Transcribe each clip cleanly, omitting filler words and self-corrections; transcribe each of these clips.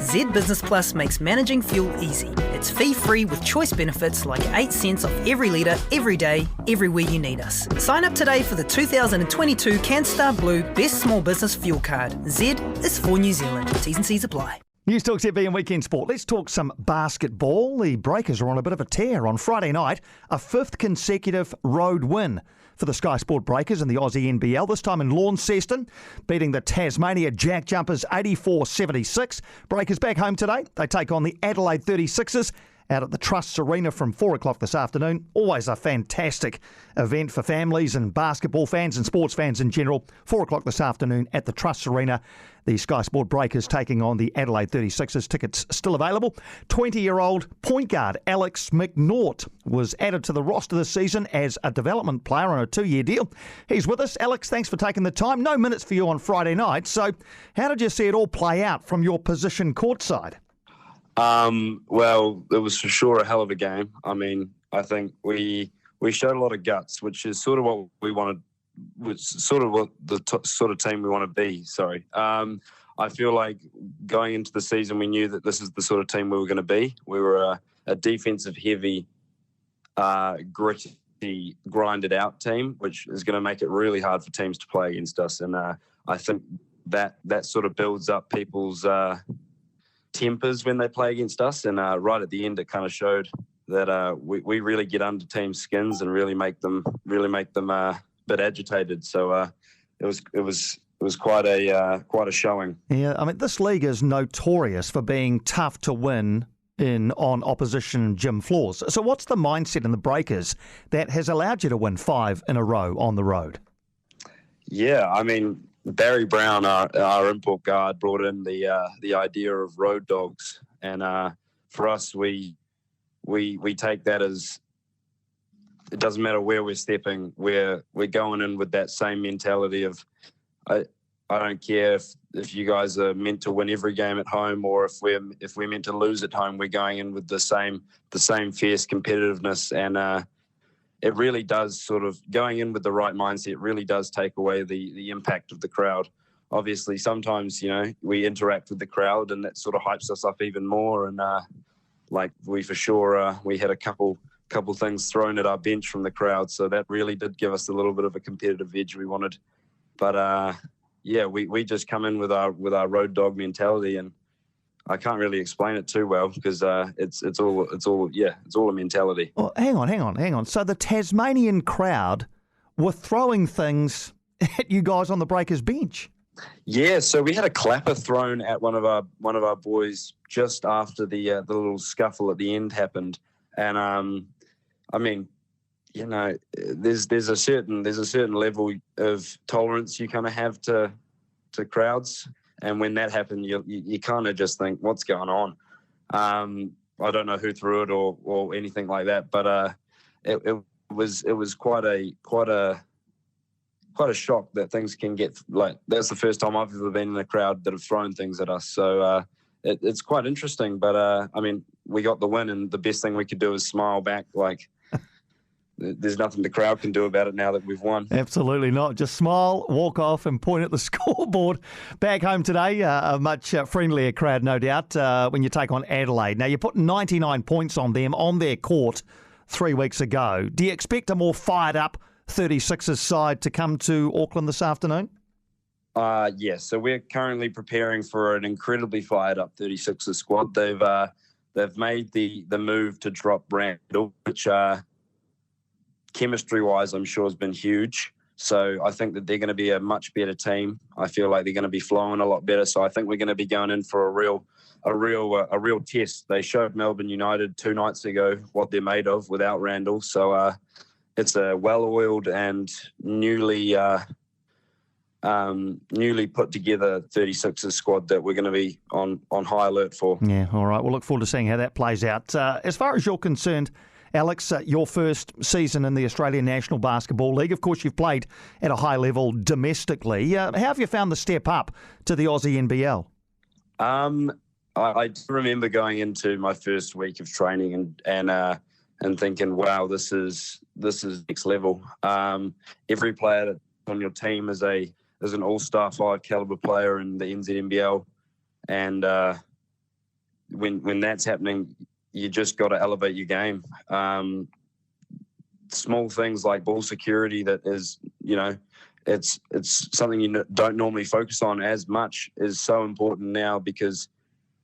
Z Business Plus makes managing fuel easy. It's fee-free with choice benefits like 8 cents off every litre, every day, everywhere you need us. Sign up today for the 2022 Canstar Blue Best Small Business Fuel Card. Z is for New Zealand. T's and C's apply. News Talk ZB and Weekend Sport. Let's talk some basketball. The Breakers are on a bit of a tear on Friday night. A 5th consecutive road win for the Sky Sport Breakers in the Aussie NBL, this time in Launceston, beating the Tasmania Jack Jumpers 84-76. Breakers back home today. They take on the Adelaide 36ers out at the Trusts Arena from 4 o'clock this afternoon. Always a fantastic event for families and basketball fans and sports fans in general. 4 o'clock this afternoon at the Trusts Arena. The Sky Sport Breakers taking on the Adelaide 36ers. Tickets still available. 20-year-old point guard Alex McNaught was added to the roster this season as a development player on a 2-year deal. He's with us. Alex, thanks for taking the time. No minutes for you on Friday night. So how did you see it all play out from your position courtside? Well, it was for sure a hell of a game. I mean, I think we showed a lot of guts, which is sort of what we wanted, which is sort of what the sort of team we want to be. I feel like going into the season, we knew that this is the sort of team we were going to be. We were a defensive-heavy, gritty, grinded-out team, which is going to make it really hard for teams to play against us. And I think that sort of builds up people's tempers when they play against us, and right at the end it kind of showed that we really get under teams' skins and really make them a bit agitated. So it was quite a showing. Yeah, I mean, this league is notorious for being tough to win on opposition gym floors. So what's the mindset in the Breakers that has allowed you to win 5 in a row on the road? Yeah, I mean, Barry Brown, our import guard, brought in the idea of road dogs, and for us, we take that as it doesn't matter where we're stepping, we're going in with that same mentality of I don't care if you guys are meant to win every game at home, or if we're meant to lose at home, we're going in with the same fierce competitiveness, and it really does sort of, going in with the right mindset really does take away the impact of the crowd. Obviously, sometimes, we interact with the crowd and that sort of hypes us up even more. And we for sure, we had a couple things thrown at our bench from the crowd. So that really did give us a little bit of a competitive edge we wanted. But we just come in with our road dog mentality, and I can't really explain it too well because it's all a mentality. Well, hang on. So the Tasmanian crowd were throwing things at you guys on the Breakers bench. Yeah, so we had a clapper thrown at one of our boys just after the little scuffle at the end happened, and I mean, there's a certain level of tolerance you kind of have to crowds. And when that happened, you kind of just think, what's going on? I don't know who threw it or anything like that, but it was quite a shock that things can get like. That's the first time I've ever been in a crowd that have thrown things at us. So it's quite interesting. But I mean, we got the win, and the best thing we could do is smile back. Like, there's nothing the crowd can do about it now that we've won. Absolutely not. Just smile, walk off and point at the scoreboard. Back home today, a much friendlier crowd, no doubt, when you take on Adelaide. Now, you put 99 points on them on their court 3 weeks ago. Do you expect a more fired-up 36ers side to come to Auckland this afternoon? Yes. So we're currently preparing for an incredibly fired-up 36ers squad. They've made the move to drop Randall, which chemistry-wise, I'm sure has been huge. So I think that they're going to be a much better team. I feel like they're going to be flowing a lot better. So I think we're going to be going in for a real test. They showed Melbourne United 2 nights ago what they're made of without Randall. So it's a well-oiled and newly put together 36ers squad that we're going to be on high alert for. Yeah, all right. We'll look forward to seeing how that plays out. As far as you're concerned, Alex, your first season in the Australian National Basketball League. Of course, you've played at a high level domestically. How have you found the step up to the Aussie NBL? I remember going into my first week of training and thinking, wow, this is next level. Every player that's on your team is an all-star 5 caliber player in the NZNBL, and when that's happening, you just got to elevate your game. Small things like ball security, that is, it's something you don't normally focus on as much, is so important now because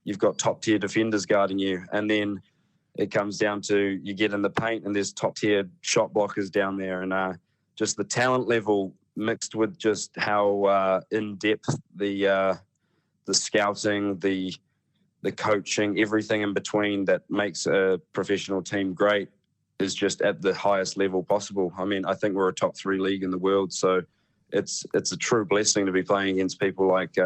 you've got top tier defenders guarding you, and then it comes down to you get in the paint and there's top tier shot blockers down there, and just the talent level mixed with just how in depth the scouting, the coaching, everything in between that makes a professional team great is just at the highest level possible. I mean, I think we're a top 3 league in the world, so it's a true blessing to be playing against people like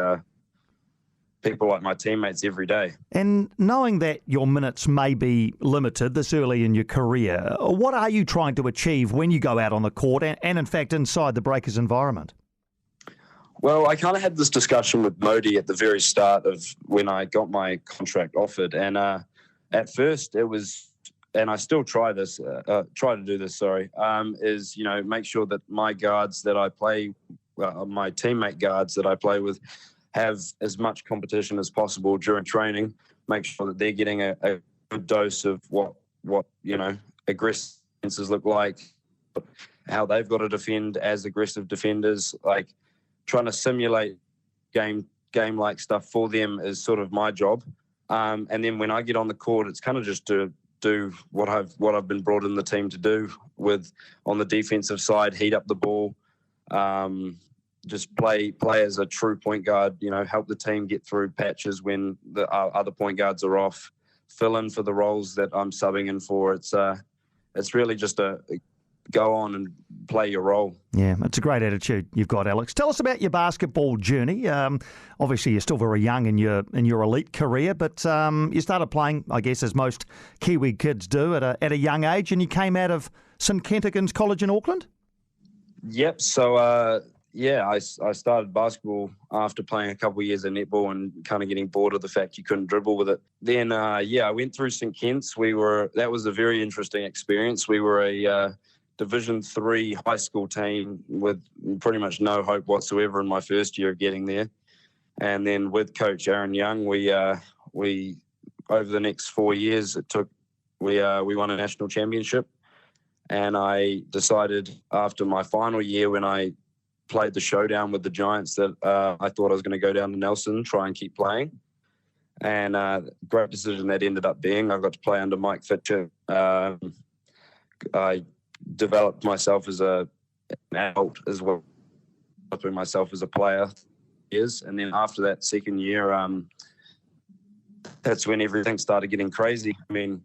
my teammates every day. And knowing that your minutes may be limited this early in your career, what are you trying to achieve when you go out on the court and in fact inside the Breakers environment? Well, I kind of had this discussion with Modi at the very start of when I got my contract offered, and at first it was, and I still try to do this, is, make sure that my guards that I play, my teammate guards that I play with, have as much competition as possible during training. Make sure that they're getting a good dose of what aggressive defenses look like, how they've got to defend as aggressive defenders. Like, trying to simulate game-like stuff for them is sort of my job. And then when I get on the court, it's kind of just to do what I've been brought in the team to do, with on the defensive side, heat up the ball, just play as a true point guard, help the team get through patches when the other point guards are off, fill in for the roles that I'm subbing in for. It's really just a go on and play your role. Yeah, it's a great attitude you've got, Alex. Tell us about your basketball journey. Obviously, you're still very young in your elite career, but you started playing, I guess, as most Kiwi kids do at a young age, and you came out of St Kentigern's College in Auckland? Yep. So, I started basketball after playing a couple of years of netball and kind of getting bored of the fact you couldn't dribble with it. Then, I went through St Kent's. That was a very interesting experience. We were a Division 3 high school team with pretty much no hope whatsoever in my first year of getting there. And then with Coach Aaron Young, we over the next 4 years, we won a national championship. And I decided after my final year, when I played the showdown with the Giants, that I thought I was going to go down to Nelson, try and keep playing. And great decision that ended up being. I got to play under Mike Fitcher. I developed myself as an adult as well, developing myself as a player. And then after that second year, that's when everything started getting crazy. I mean,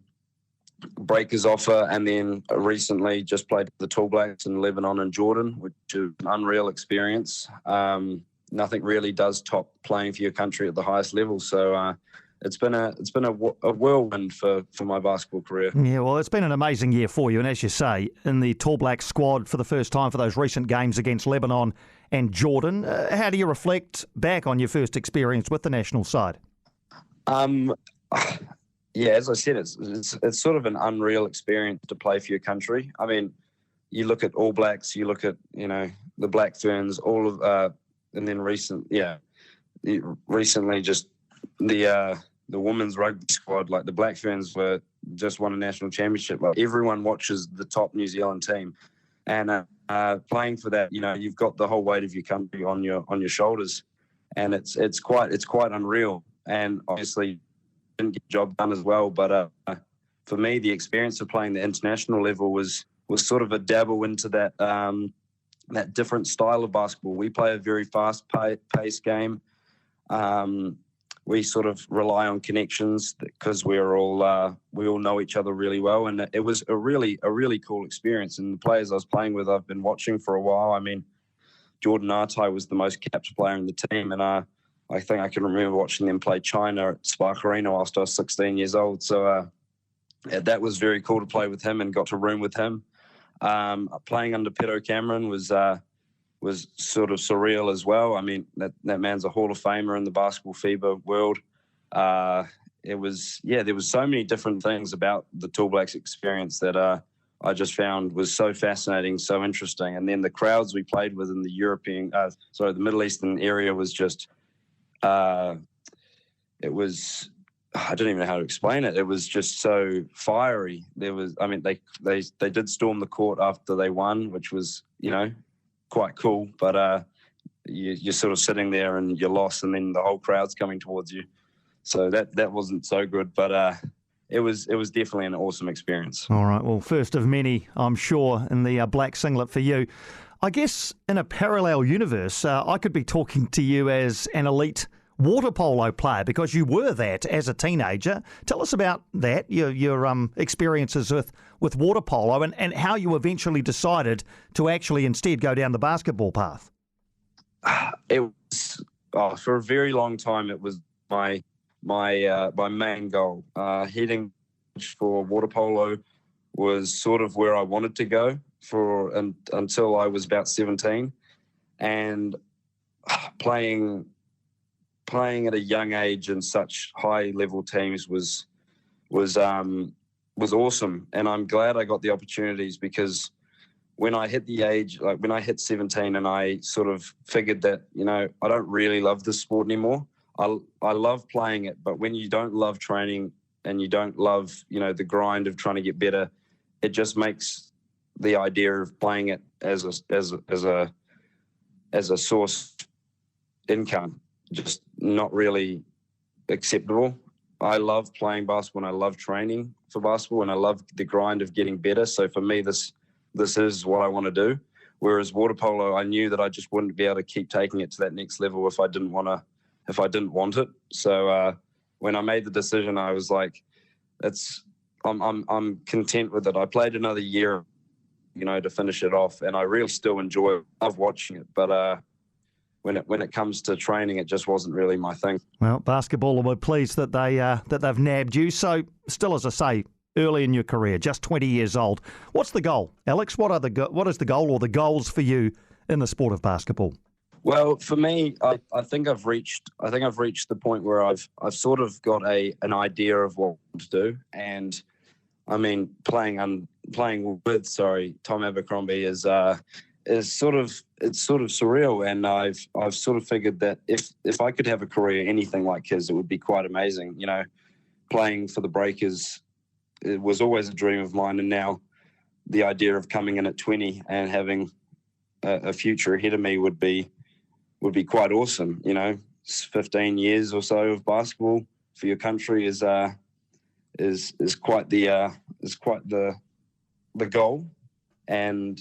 Breakers offer, and then recently just played the Tall Blacks in Lebanon and Jordan, which is an unreal experience. Nothing really does top playing for your country at the highest level. So it's been a whirlwind for my basketball career. Yeah, well, it's been an amazing year for you. And as you say, in the Tall Blacks squad for the first time for those recent games against Lebanon and Jordan, how do you reflect back on your first experience with the national side? Yeah, as I said, it's sort of an unreal experience to play for your country. I mean, you look at All Blacks, you look at, the Black Ferns, and then recently just the women's rugby squad, like the Black Ferns just won a national championship. Like, everyone watches the top New Zealand team, and playing for that, you've got the whole weight of your country on your shoulders, and it's quite unreal. And obviously didn't get the job done as well, but for me, the experience of playing the international level was sort of a dabble into that that different style of basketball. We play a very fast-paced game. We sort of rely on connections because we all know each other really well, and it was a really cool experience. And the players I was playing with, I've been watching for a while. I mean, Jordan Artai was the most capped player in the team, and I think I can remember watching them play China at Spark Arena whilst I was 16 years old. So that was very cool to play with him and got to room with him. Playing under Peto Cameron was sort of surreal as well. I mean, that man's a Hall of Famer in the basketball FIBA world. There was so many different things about the Tall Blacks experience that I just found was so fascinating, so interesting. And then the crowds we played with in the Middle Eastern area was just, it was I don't even know how to explain it. It was just so fiery. They did storm the court after they won, which was, quite cool. But you're sort of sitting there and you're lost, and then the whole crowd's coming towards you. So that wasn't so good, but it was definitely an awesome experience. All right, well, first of many, I'm sure, in the black singlet for you. I guess in a parallel universe, I could be talking to you as an elite water polo player, because you were that as a teenager. Tell us about that, your experiences with water polo, and how you eventually decided to actually instead go down the basketball path. It was for a very long time. It was my main goal. Heading for water polo was sort of where I wanted to go until I was about 17, and playing at a young age in such high level teams was awesome. And I'm glad I got the opportunities, because when I hit the age, like when I hit 17 and I sort of figured that, I don't really love this sport anymore. I love playing it, but when you don't love training and you don't love, the grind of trying to get better, it just makes the idea of playing it as a source income just not really acceptable. I love playing basketball, and I love training for basketball, and I love the grind of getting better. So for me, this is what I want to do. Whereas water polo, I knew that I just wouldn't be able to keep taking it to that next level if I didn't want it. So when I made the decision, I was like, I'm content with it. I played another year, to finish it off, and I really still love watching it. But when it comes to training, it just wasn't really my thing. Well, basketball, we're pleased that they've nabbed you. So still, as I say, early in your career, just 20 years old. What's the goal, Alex? What is the goal or the goals for you in the sport of basketball? Well, for me, I think I've reached the point where I've sort of got an idea of what to do. And I mean, playing with Tom Abercrombie is sort of surreal, and I've sort of figured that if I could have a career anything like his, it would be quite amazing. Playing for the Breakers, it was always a dream of mine, and now the idea of coming in at 20 and having a future ahead of me would be quite awesome. 15 years or so of basketball for your country is quite the goal, and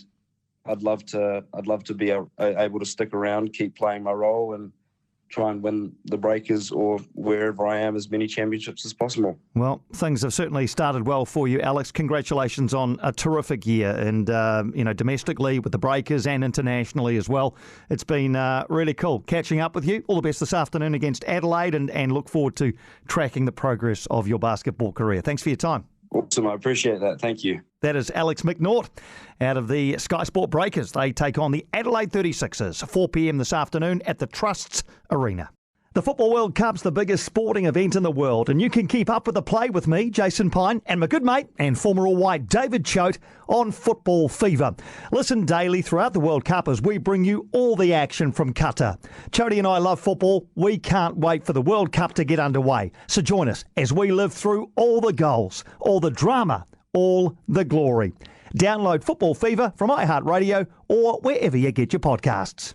I'd love to be able to stick around, keep playing my role, and try and win the Breakers or wherever I am as many championships as possible. Well, things have certainly started well for you, Alex. Congratulations on a terrific year, and domestically with the Breakers and internationally as well. It's been really cool catching up with you. All the best this afternoon against Adelaide, and look forward to tracking the progress of your basketball career. Thanks for your time. Awesome, I appreciate that. Thank you. That is Alex McNaught out of the Sky Sport Breakers. They take on the Adelaide 36ers, 4 p.m. this afternoon at the Trusts Arena. The Football World Cup's the biggest sporting event in the world, and you can keep up with the play with me, Jason Pine, and my good mate and former All White David Choate on Football Fever. Listen daily throughout the World Cup as we bring you all the action from Qatar. Choate and I love football. We can't wait for the World Cup to get underway. So join us as we live through all the goals, all the drama, all the glory. Download Football Fever from iHeartRadio or wherever you get your podcasts.